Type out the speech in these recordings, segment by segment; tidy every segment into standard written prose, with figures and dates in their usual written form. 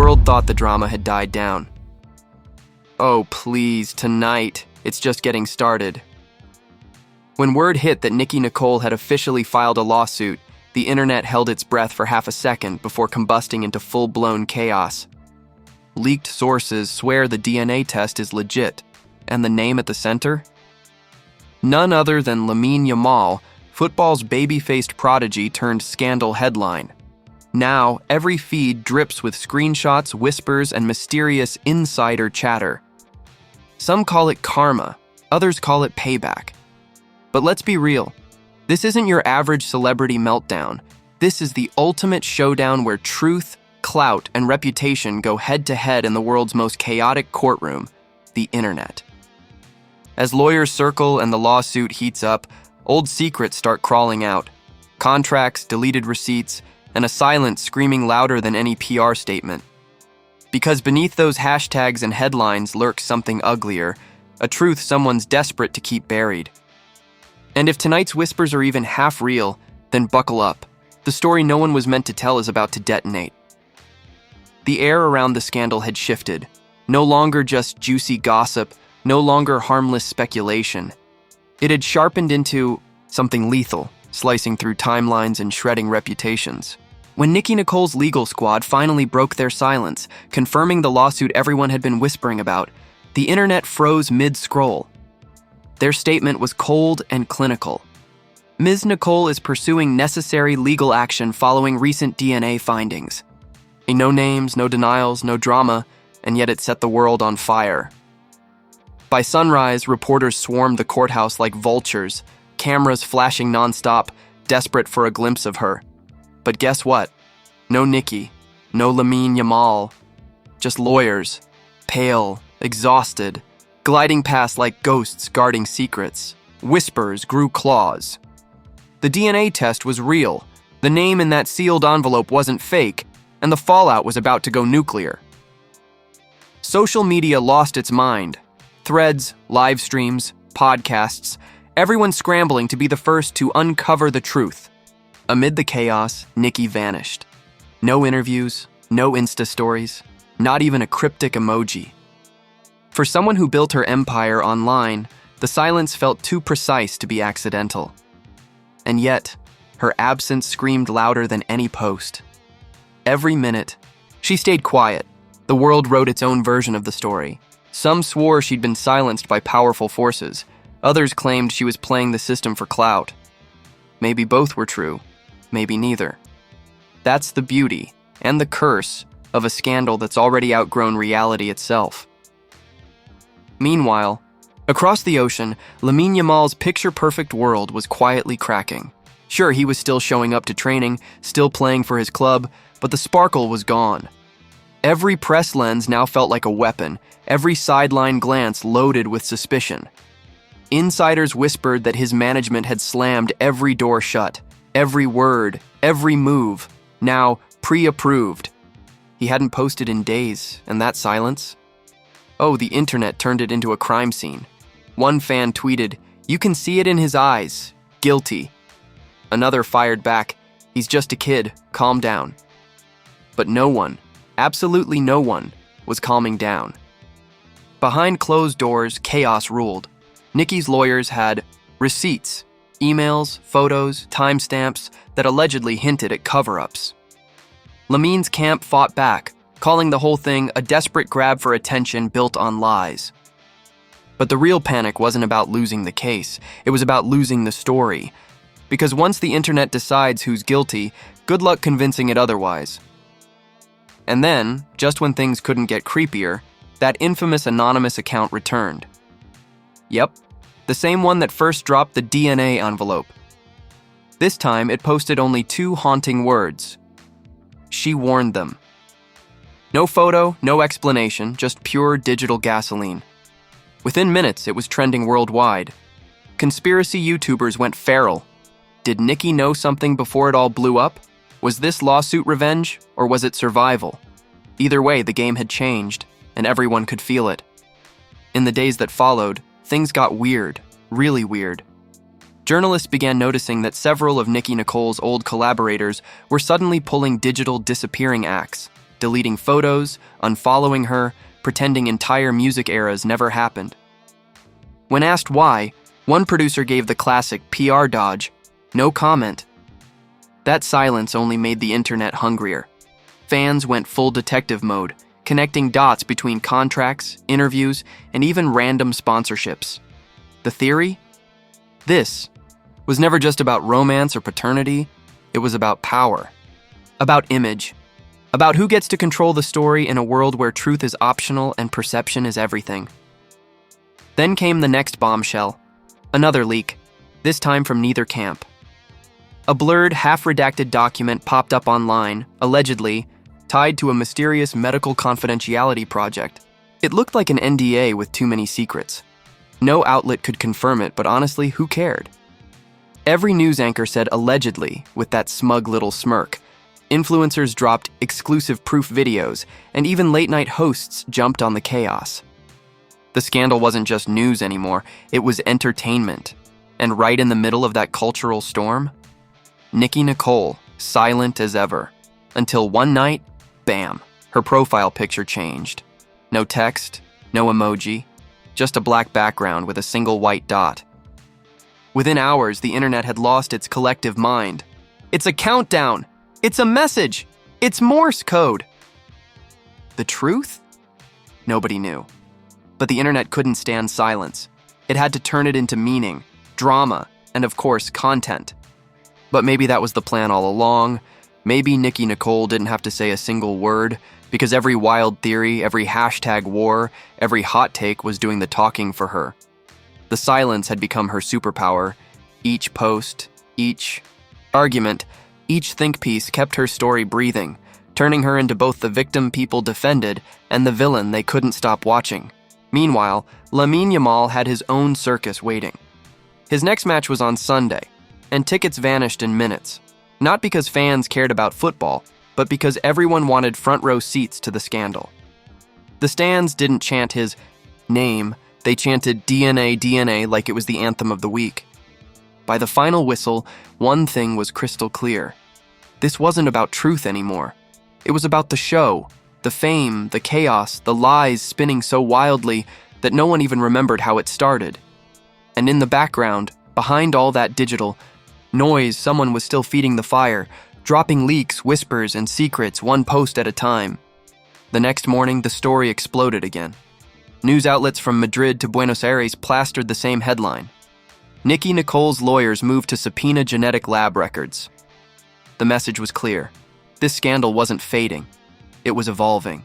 world thought the drama had died down. Oh, please, tonight. It's just getting started. When word hit that Nicki Nicole had officially filed a lawsuit, the internet held its breath for half a second before combusting into full-blown chaos. Leaked sources swear the DNA test is legit, and the name at the center? None other than Lamine Yamal, football's baby-faced prodigy turned scandal headline. Now, every feed drips with screenshots, whispers, and mysterious insider chatter. Some call it karma, others call it payback. But let's be real, this isn't your average celebrity meltdown. This is the ultimate showdown where truth, clout, and reputation go head-to-head in the world's most chaotic courtroom, the internet. As lawyers circle and the lawsuit heats up, old secrets start crawling out. Contracts, deleted receipts, and a silence screaming louder than any PR statement. Because beneath those hashtags and headlines lurks something uglier, a truth someone's desperate to keep buried. And if tonight's whispers are even half real, then buckle up. The story no one was meant to tell is about to detonate. The air around the scandal had shifted. No longer just juicy gossip, no longer harmless speculation. It had sharpened into something lethal, slicing through timelines and shredding reputations. When Nicki Nicole's legal squad finally broke their silence, confirming the lawsuit everyone had been whispering about, the internet froze mid-scroll. Their statement was cold and clinical. Ms. Nicole is pursuing necessary legal action following recent DNA findings. No names, no denials, no drama, and yet it set the world on fire. By sunrise, reporters swarmed the courthouse like vultures, cameras flashing nonstop, desperate for a glimpse of her. But guess what? No Nicki, no Lamine Yamal, just lawyers, pale, exhausted, gliding past like ghosts guarding secrets. Whispers grew claws. The DNA test was real. The name in that sealed envelope wasn't fake, and the fallout was about to go nuclear. Social media lost its mind. Threads, live streams, podcasts, everyone scrambling to be the first to uncover the truth. Amid the chaos, Nicki vanished. No interviews, no Insta stories, not even a cryptic emoji. For someone who built her empire online, the silence felt too precise to be accidental. And yet, her absence screamed louder than any post. Every minute, she stayed quiet. The world wrote its own version of the story. Some swore she'd been silenced by powerful forces. Others claimed she was playing the system for clout. Maybe both were true, maybe neither. That's the beauty and the curse of a scandal that's already outgrown reality itself. Meanwhile, across the ocean, Lamine Yamal's picture-perfect world was quietly cracking. Sure, he was still showing up to training, still playing for his club, but the sparkle was gone. Every press lens now felt like a weapon, every sideline glance loaded with suspicion. Insiders whispered that his management had slammed every door shut, every word, every move, now pre-approved. He hadn't posted in days, and that silence? Oh, the internet turned it into a crime scene. One fan tweeted, "You can see it in his eyes. Guilty." Another fired back, "He's just a kid. Calm down." But no one, absolutely no one, was calming down. Behind closed doors, chaos ruled. Nicki's lawyers had receipts, emails, photos, timestamps that allegedly hinted at cover-ups. Lamine's camp fought back, calling the whole thing a desperate grab for attention built on lies. But the real panic wasn't about losing the case, it was about losing the story. Because once the internet decides who's guilty, good luck convincing it otherwise. And then, just when things couldn't get creepier, that infamous anonymous account returned. Yep, the same one that first dropped the DNA envelope. This time, it posted only 2 haunting words. She warned them. No photo, no explanation, just pure digital gasoline. Within minutes, it was trending worldwide. Conspiracy YouTubers went feral. Did Nicki know something before it all blew up? Was this lawsuit revenge, or was it survival? Either way, the game had changed, and everyone could feel it. In the days that followed, things got weird, really weird. Journalists began noticing that several of Nicki Nicole's old collaborators were suddenly pulling digital disappearing acts. deleting photos, unfollowing her, pretending entire music eras never happened. When asked why, one producer gave the classic PR dodge, no comment. That silence only made the internet hungrier. Fans went full detective mode, connecting dots between contracts, interviews, and even random sponsorships. The theory? This was never just about romance or paternity, it was about power, about image, about who gets to control the story in a world where truth is optional and perception is everything. Then came the next bombshell, another leak, this time from neither camp. A blurred, half-redacted document popped up online, allegedly, tied to a mysterious medical confidentiality project. It looked like an NDA with too many secrets. No outlet could confirm it, but honestly, who cared? Every news anchor said allegedly, with that smug little smirk. Influencers dropped exclusive proof videos, and even late-night hosts jumped on the chaos. The scandal wasn't just news anymore, it was entertainment. And right in the middle of that cultural storm, Nicki Nicole, silent as ever. Until one night, bam, her profile picture changed. No text, no emoji, just a black background with a single white dot. Within hours, the internet had lost its collective mind. It's a countdown! It's a message! It's Morse code! The truth? Nobody knew. But the internet couldn't stand silence. It had to turn it into meaning, drama, and of course, content. But maybe that was the plan all along. Maybe Nicki Nicole didn't have to say a single word, because every wild theory, every hashtag war, every hot take was doing the talking for her. The silence had become her superpower. Each post, each argument, each think piece kept her story breathing, turning her into both the victim people defended and the villain they couldn't stop watching. Meanwhile, Lamine Yamal had his own circus waiting. His next match was on Sunday, and tickets vanished in minutes. Not because fans cared about football, but because everyone wanted front-row seats to the scandal. The stands didn't chant his name, they chanted DNA, DNA like it was the anthem of the week. By the final whistle, one thing was crystal clear. This wasn't about truth anymore. It was about the show, the fame, the chaos, the lies spinning so wildly that no one even remembered how it started. And in the background, behind all that digital noise, someone was still feeding the fire, dropping leaks, whispers, and secrets one post at a time. The next morning, the story exploded again. News outlets from Madrid to Buenos Aires plastered the same headline. Nicki Nicole's lawyers moved to subpoena genetic lab records. The message was clear. This scandal wasn't fading. It was evolving.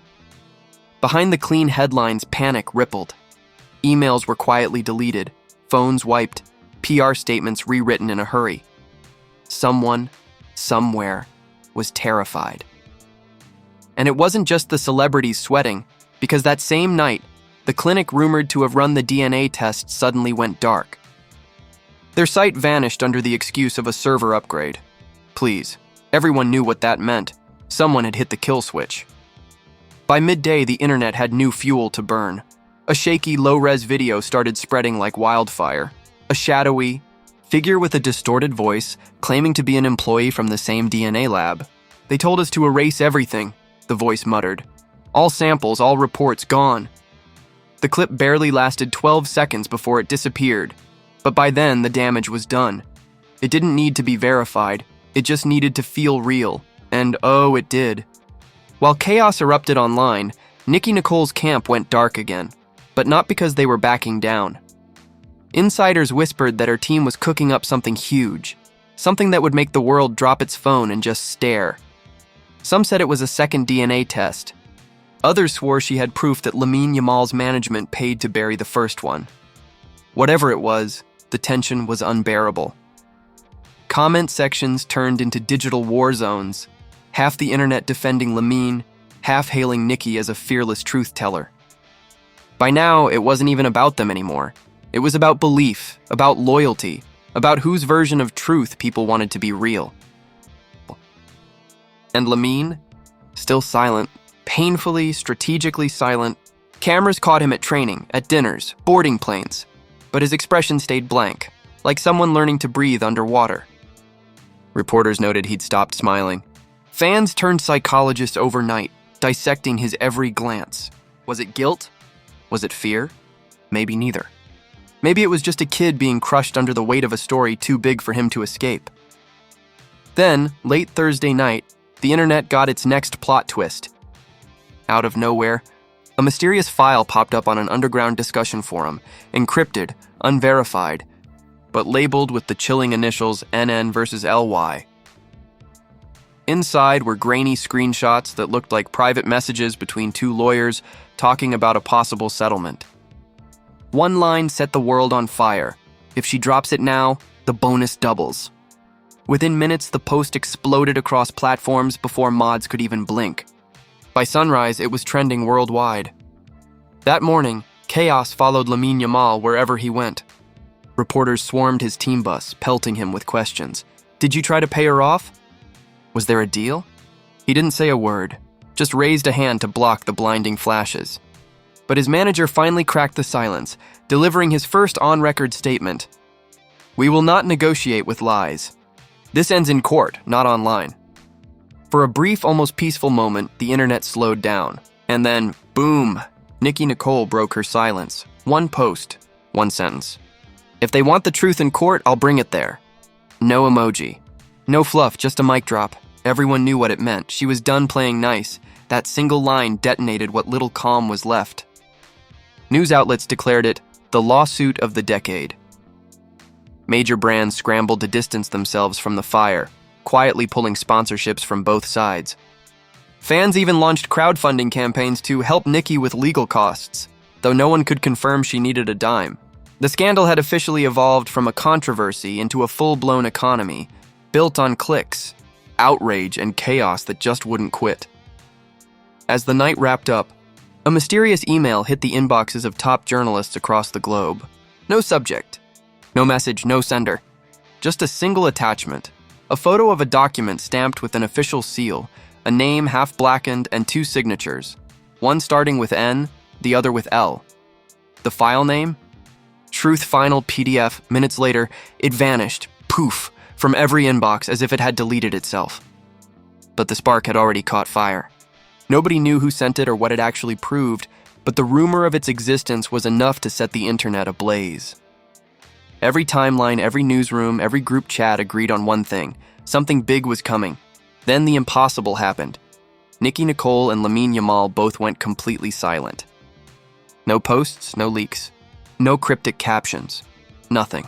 Behind the clean headlines, panic rippled. Emails were quietly deleted, phones wiped, PR statements rewritten in a hurry. Someone, somewhere, was terrified. And it wasn't just the celebrities sweating, because that same night, the clinic rumored to have run the DNA test suddenly went dark. Their site vanished under the excuse of a server upgrade. Please, everyone knew what that meant. Someone had hit the kill switch. By midday, the internet had new fuel to burn. A shaky, low-res video started spreading like wildfire. A shadowy figure with a distorted voice, claiming to be an employee from the same DNA lab. They told us to erase everything, the voice muttered. All samples, all reports, gone. The clip barely lasted 12 seconds before it disappeared, but by then the damage was done. It didn't need to be verified, it just needed to feel real, and oh, it did. While chaos erupted online, Nicki Nicole's camp went dark again, but not because they were backing down. Insiders whispered that her team was cooking up something huge, something that would make the world drop its phone and just stare. Some said it was a second DNA test. Others swore she had proof that Lamine Yamal's management paid to bury the first one. Whatever it was, the tension was unbearable. Comment sections turned into digital war zones, half the internet defending Lamine, half hailing Nicki as a fearless truth-teller. By now, it wasn't even about them anymore. It was about belief, about loyalty, about whose version of truth people wanted to be real. And Lamine? Still silent, painfully, strategically silent. Cameras caught him at training, at dinners, boarding planes, but his expression stayed blank, like someone learning to breathe underwater. Reporters noted he'd stopped smiling. Fans turned psychologists overnight, dissecting his every glance. Was it guilt? Was it fear? Maybe neither. Maybe it was just a kid being crushed under the weight of a story too big for him to escape. Then, late Thursday night, the internet got its next plot twist. Out of nowhere, a mysterious file popped up on an underground discussion forum, encrypted, unverified, but labeled with the chilling initials NN versus LY. Inside were grainy screenshots that looked like private messages between two lawyers talking about a possible settlement. One line set the world on fire. If she drops it now, the bonus doubles. Within minutes, the post exploded across platforms before mods could even blink. By sunrise, it was trending worldwide. That morning, chaos followed Lamine Yamal wherever he went. Reporters swarmed his team bus, pelting him with questions. Did you try to pay her off? Was there a deal? He didn't say a word, just raised a hand to block the blinding flashes. But his manager finally cracked the silence, delivering his first on-record statement. We will not negotiate with lies. This ends in court, not online. For a brief, almost peaceful moment, the internet slowed down. And then, boom, Nicki Nicole broke her silence. One post, one sentence. If they want the truth in court, I'll bring it there. No emoji. No fluff, just a mic drop. Everyone knew what it meant. She was done playing nice. That single line detonated what little calm was left. News outlets declared it the lawsuit of the decade. Major brands scrambled to distance themselves from the fire, quietly pulling sponsorships from both sides. Fans even launched crowdfunding campaigns to help Nicki with legal costs, though no one could confirm she needed a dime. The scandal had officially evolved from a controversy into a full-blown economy, built on clicks, outrage, and chaos that just wouldn't quit. As the night wrapped up, a mysterious email hit the inboxes of top journalists across the globe. No subject. No message, no sender. Just a single attachment. A photo of a document stamped with an official seal, a name half blackened, and two signatures. One starting with N, the other with L. The file name? Truth Final PDF. Minutes later, it vanished, poof, from every inbox as if it had deleted itself. But the spark had already caught fire. Nobody knew who sent it or what it actually proved, but the rumor of its existence was enough to set the internet ablaze. Every timeline, every newsroom, every group chat agreed on one thing. Something big was coming. Then the impossible happened. Nicki Nicole and Lamine Yamal both went completely silent. No posts, no leaks. No cryptic captions. Nothing.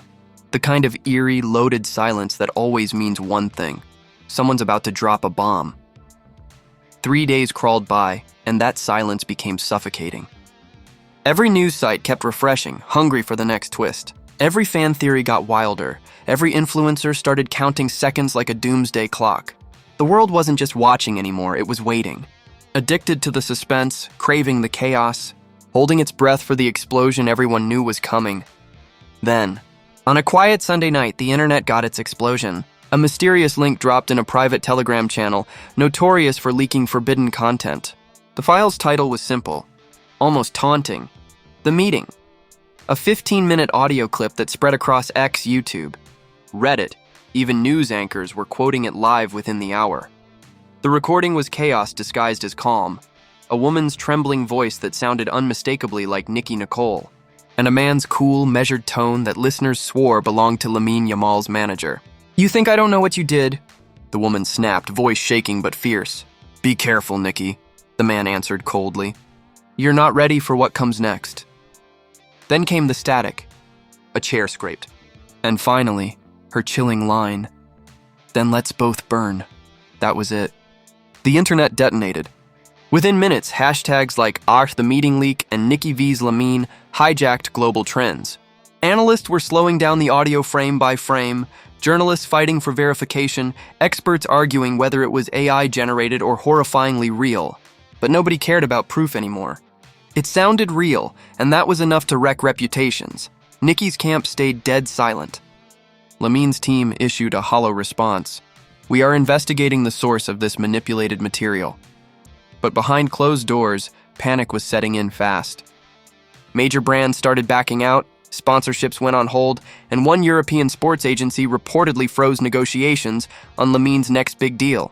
The kind of eerie, loaded silence that always means one thing. Someone's about to drop a bomb. 3 days crawled by, and that silence became suffocating. Every news site kept refreshing, hungry for the next twist. Every fan theory got wilder. Every influencer started counting seconds like a doomsday clock. The world wasn't just watching anymore, it was waiting. Addicted to the suspense, craving the chaos, holding its breath for the explosion everyone knew was coming. Then, on a quiet Sunday night, the internet got its explosion. A mysterious link dropped in a private Telegram channel, notorious for leaking forbidden content. The file's title was simple, almost taunting. The Meeting. A 15-minute audio clip that spread across X, YouTube, Reddit. Even news anchors were quoting it live within the hour. The recording was chaos disguised as calm, a woman's trembling voice that sounded unmistakably like Nicki Nicole, and a man's cool, measured tone that listeners swore belonged to Lamine Yamal's manager. You think I don't know what you did? The woman snapped, voice shaking but fierce. Be careful, Nicki, the man answered coldly. You're not ready for what comes next. Then came the static. A chair scraped. And finally, her chilling line. Then let's both burn. That was it. The internet detonated. Within minutes, hashtags like the meeting leak and Nicki vs Lamine hijacked global trends. Analysts were slowing down the audio frame by frame, journalists fighting for verification, experts arguing whether it was AI generated or horrifyingly real. But nobody cared about proof anymore. It sounded real, and that was enough to wreck reputations. Nicki's camp stayed dead silent. Lamine's team issued a hollow response. We are investigating the source of this manipulated material. But behind closed doors, panic was setting in fast. Major brands started backing out, sponsorships went on hold, and one European sports agency reportedly froze negotiations on Lamine's next big deal.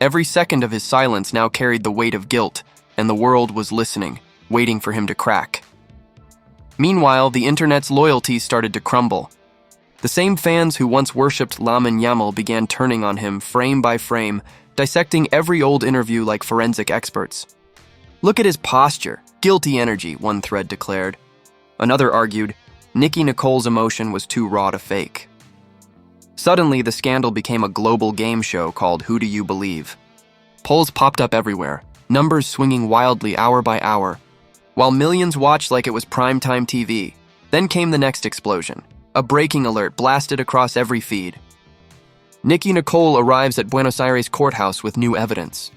Every second of his silence now carried the weight of guilt, and the world was listening, waiting for him to crack. Meanwhile, the internet's loyalty started to crumble. The same fans who once worshipped Lamine Yamal began turning on him frame by frame, dissecting every old interview like forensic experts. "Look at his posture, guilty energy," one thread declared. Another argued, Nicki Nicole's emotion was too raw to fake. Suddenly, the scandal became a global game show called Who Do You Believe? Polls popped up everywhere, numbers swinging wildly hour by hour, while millions watched like it was primetime TV. Then came the next explosion. A breaking alert blasted across every feed. Nicki Nicole arrives at Buenos Aires courthouse with new evidence.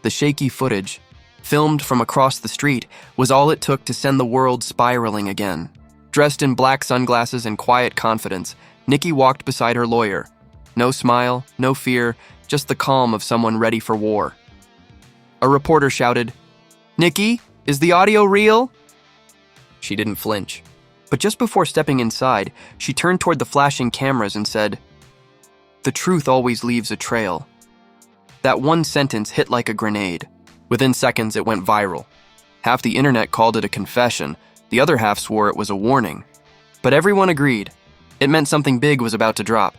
The shaky footage, filmed from across the street, was all it took to send the world spiraling again. Dressed in black sunglasses and quiet confidence, Nicki walked beside her lawyer. No smile, no fear, just the calm of someone ready for war. A reporter shouted, "Nicki, is the audio real?" She didn't flinch. But just before stepping inside, she turned toward the flashing cameras and said, "The truth always leaves a trail." That one sentence hit like a grenade. Within seconds, it went viral. Half the internet called it a confession, the other half swore it was a warning. But everyone agreed. It meant something big was about to drop.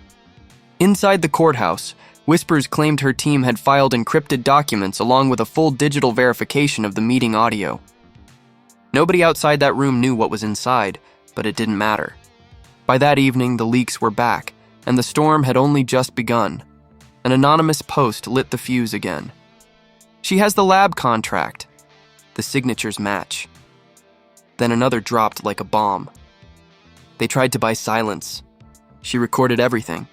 Inside the courthouse, whispers claimed her team had filed encrypted documents along with a full digital verification of the meeting audio. Nobody outside that room knew what was inside, but it didn't matter. By that evening, the leaks were back, and the storm had only just begun. An anonymous post lit the fuse again. "She has the lab contract." The signatures match. Then another dropped like a bomb. They tried to buy silence. She recorded everything.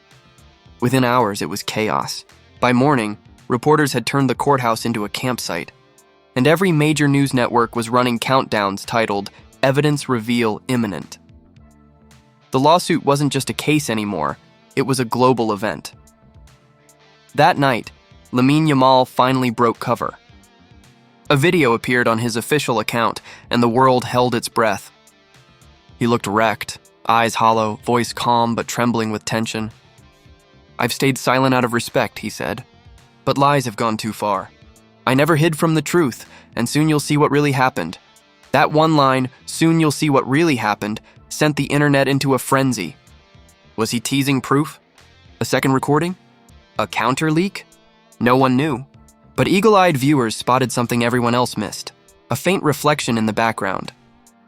Within hours, it was chaos. By morning, reporters had turned the courthouse into a campsite, and every major news network was running countdowns titled, "Evidence Reveal Imminent." The lawsuit wasn't just a case anymore, it was a global event. That night, Lamine Yamal finally broke cover. A video appeared on his official account, and the world held its breath. He looked wrecked, eyes hollow, voice calm but trembling with tension. "I've stayed silent out of respect," he said, "but lies have gone too far. I never hid from the truth, and soon you'll see what really happened." That one line, "soon you'll see what really happened," sent the internet into a frenzy. Was he teasing proof? A second recording? A counter leak? No one knew. But eagle-eyed viewers spotted something everyone else missed. A faint reflection in the background,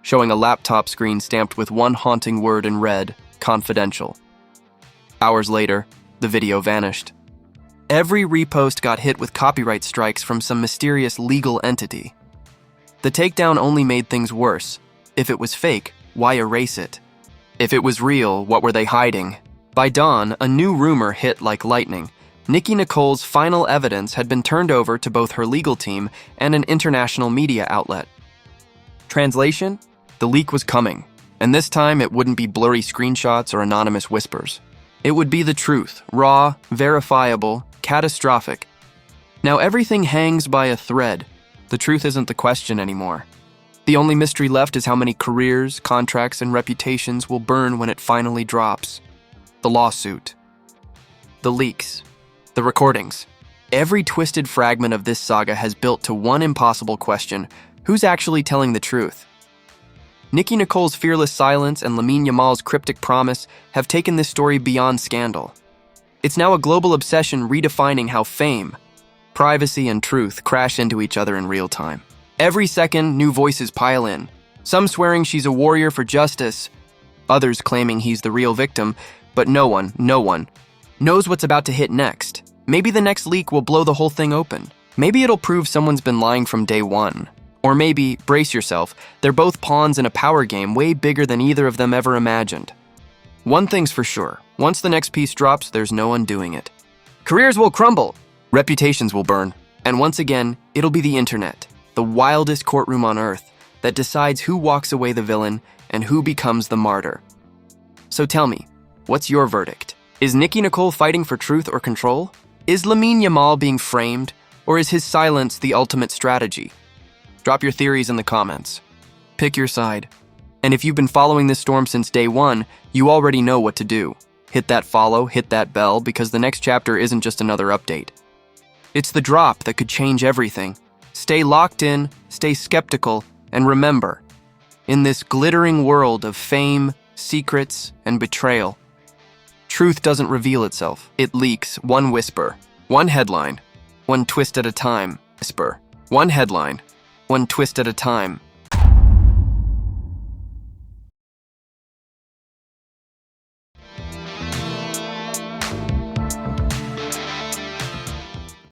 showing a laptop screen stamped with one haunting word in red, "confidential." Hours later, the video vanished. Every repost got hit with copyright strikes from some mysterious legal entity. The takedown only made things worse. If it was fake, why erase it? If it was real, what were they hiding? By dawn, a new rumor hit like lightning. Nicki Nicole's final evidence had been turned over to both her legal team and an international media outlet. Translation? The leak was coming, and this time it wouldn't be blurry screenshots or anonymous whispers. It would be the truth, raw, verifiable, catastrophic. Now everything hangs by a thread. The truth isn't the question anymore. The only mystery left is how many careers, contracts, and reputations will burn when it finally drops. The lawsuit. The leaks. The recordings. Every twisted fragment of this saga has built to one impossible question: who's actually telling the truth? Nicki Nicole's fearless silence and Lamine Yamal's cryptic promise have taken this story beyond scandal. It's now a global obsession redefining how fame, privacy, and truth crash into each other in real time. Every second, new voices pile in. Some swearing she's a warrior for justice, others claiming he's the real victim, but no one knows what's about to hit next. Maybe the next leak will blow the whole thing open. Maybe it'll prove someone's been lying from day one. Or maybe, brace yourself, they're both pawns in a power game way bigger than either of them ever imagined. One thing's for sure, once the next piece drops, there's no undoing it. Careers will crumble, reputations will burn, and once again, it'll be the internet, the wildest courtroom on earth, that decides who walks away the villain and who becomes the martyr. So tell me, what's your verdict? Is Nicki Nicole fighting for truth or control? Is Lamine Yamal being framed, or is his silence the ultimate strategy? Drop your theories in the comments. Pick your side. And if you've been following this storm since day one, you already know what to do. Hit that follow, hit that bell, because the next chapter isn't just another update. It's the drop that could change everything. Stay locked in, stay skeptical, and remember, in this glittering world of fame, secrets, and betrayal, truth doesn't reveal itself. It leaks, one whisper, one headline, one twist at a time. Whisper, one headline, one twist at a time.